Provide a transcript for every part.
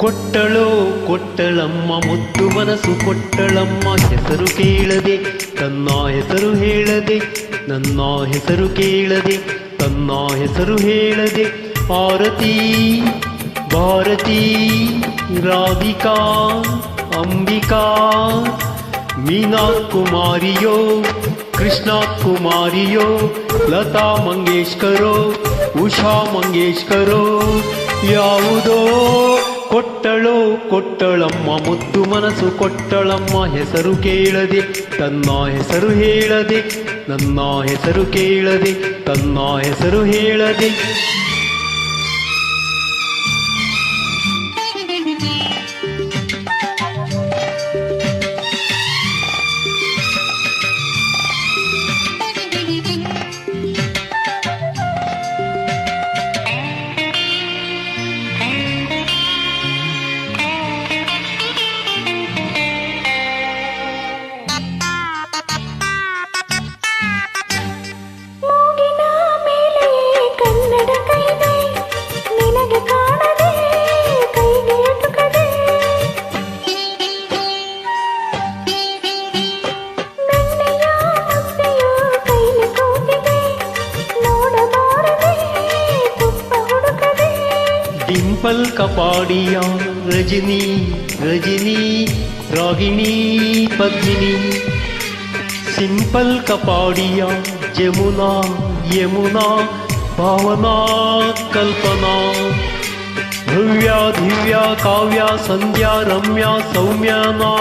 ಕೊಟ್ಟಳೋ ಕೊಟ್ಟಳಮ್ಮ ಮುದ್ದು ಮನಸ್ಸು ಕೊಟ್ಟಳಮ್ಮ ಹೆಸರು ಕೇಳದೆ ತನ್ನ ಹೆಸರು ಹೇಳದೆ ನನ್ನ ಹೆಸರು ಕೇಳದೆ ತನ್ನ ಹೆಸರು ಹೇಳದೆ ಆರತಿ ಭಾರತಿ ರಾಧಿಕಾ ಅಂಬಿಕಾ ಮೀನಾ ಕುಮಾರಿಯೋ ಕೃಷ್ಣ ಕುಮಾರಿಯೋ ಲತಾ ಮಂಗೇಶ್ಕರೋ ಉಷಾ ಮಂಗೇಶ್ಕರೋ ಯಾವುದೋ ಕೊಟ್ಟಳೋ ಕೊಟ್ಟಳಮ್ಮ ಮುದ್ದು ಮನಸ್ಸು ಕೊಟ್ಟಳಮ್ಮ ಹೆಸರು ಕೇಳದೆ ತನ್ನ ಹೆಸರು ಹೇಳದೆ ನನ್ನ ಹೆಸರು ಕೇಳದೆ ತನ್ನ ಹೆಸರು ಹೇಳದೆ डिंपल कपाड़िया रजनी रजनी रागिनी पद्मिनी सिंपल कपाड़िया जमुना यमुना भावना कल्पना भव्या दिव्या काव्या संध्या रम्या सौम्यना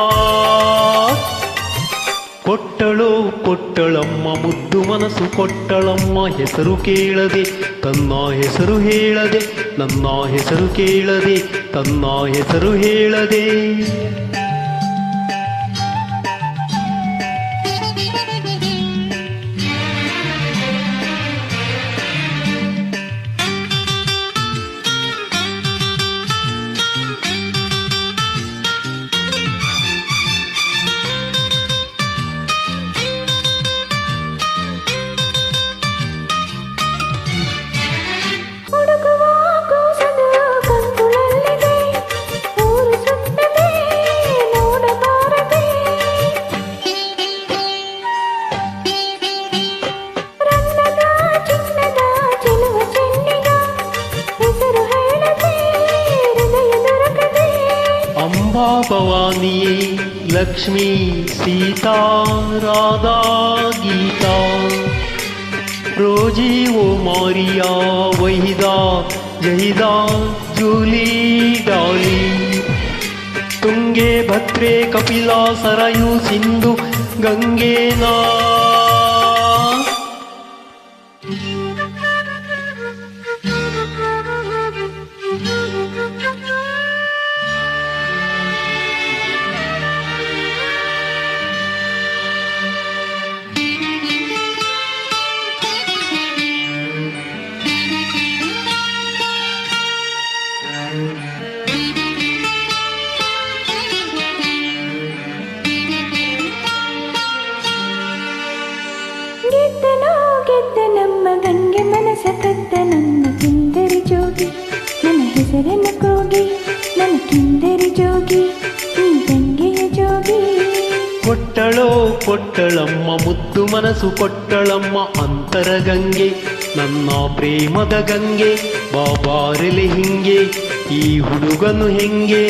ಕೊಟ್ಟಳೋ ಕೊಟ್ಟಳಮ್ಮ ಮುದ್ದು ಮನಸ್ಸು ಕೊಟ್ಟಳಮ್ಮ ಹೆಸರು ಕೇಳದೆ ತನ್ನ ಹೆಸರು ಹೇಳದೆ ನನ್ನ ಹೆಸರು ಕೇಳದೆ ತನ್ನ ಹೆಸರು ಹೇಳದೆ अंबा भवानिये लक्ष्मी सीता राधा गीता रोजी वो मारिया वहीदा जहिदा जूली डाली तुंगे भद्रे कपिला सरयू सिंधु गंगे ना ಗೆದ್ದನೋ ಗೆದ್ದ ನಮ್ಮ ಗಂಗೆ ಮನಸ ಕದ್ದ ನನ್ನ ಕಿಂದರಿ ಜೋಗಿ ನನ್ನ ಹೆಸರನ್ನು ಕೂಗಿ ನನ್ನ ಕಿಂದರಿ ಜೋಗಿ ಈ ಗಂಗೆಯ ಜೋಗಿ ಕೊಟ್ಟಳೋ ಕೊಟ್ಟಳಮ್ಮ ಮುದ್ದು ಮನಸ್ಸು ಕೊಟ್ಟಳಮ್ಮ ಅಂತರ ಗಂಗೆ ನನ್ನ ಪ್ರೇಮದ ಗಂಗೆ ಬಾಬಾರೆಲೆ ಹಿಂಗೆ ಈ ಹುಡುಗನು ಹೆಂಗೆ